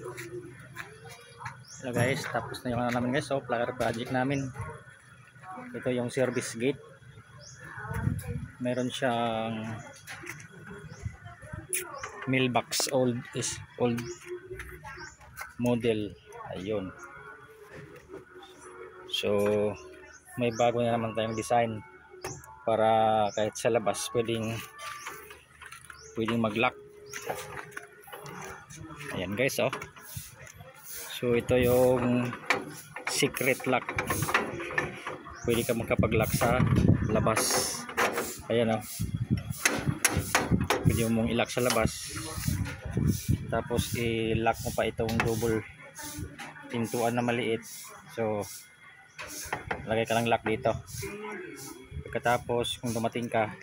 Hello guys, tapos na yung ano namin guys. So, plugger project namin. Ito yung service gate. Meron siyang mailbox, old model. Ayun. So, may bago na naman tayong design para kahit sa labas pwedeng mag-lock. Ayan guys, oh. So ito yung secret lock. Pwede ka makapag-lock sa labas. Ayan, oh. Pwede mong i-lock sa labas. Tapos i-lock mo pa itong double pintuan na maliit. So lagay ka ng lock dito. Pagkatapos kung dumating ka,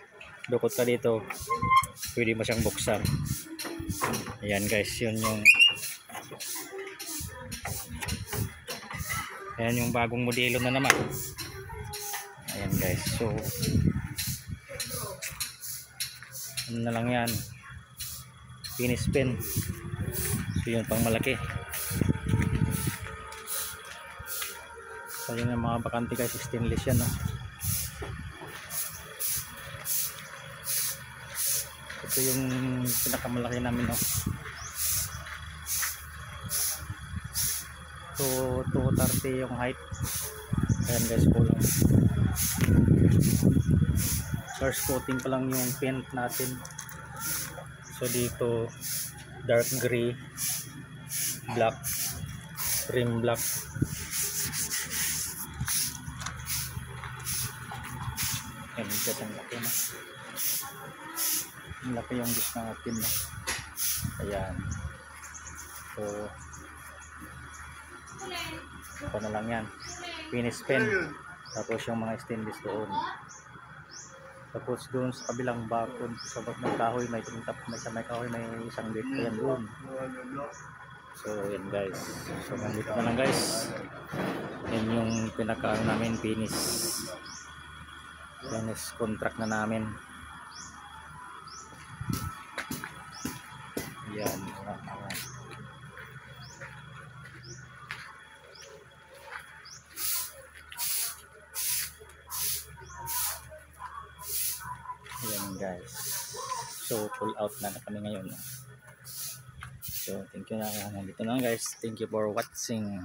dukot ka dito, pwede mo siyang buksan. Ayan guys, yun yung bagong modelo na naman. Ayan guys, so ano na lang yan, finish pin. So yun pang malaki. So yun yung mga bakante guys, stainless yan, no? Ito yung pinakamalaki namin, no? So 230 yung height. Ayan guys, kulang. Charge coating pa lang yung paint natin. So dito dark gray, black, rim black. Ayan guys, ang laki na. Ang laki yung gusto natin, no? Ayan. So ito na lang yan, finish pen. Tapos yung mga stainless doon. Tapos doon sa kabilang bakod sa bag ng kahoy, may tumutap na sa may kahoy, may isang gate pa yan doon. So yan guys, so nandito na lang guys. Yan yung pinaka namin, finish contract na namin. Yan. Ayan guys, so pull out na kami ngayon. So thank you na, nandito na guys, thank you for watching.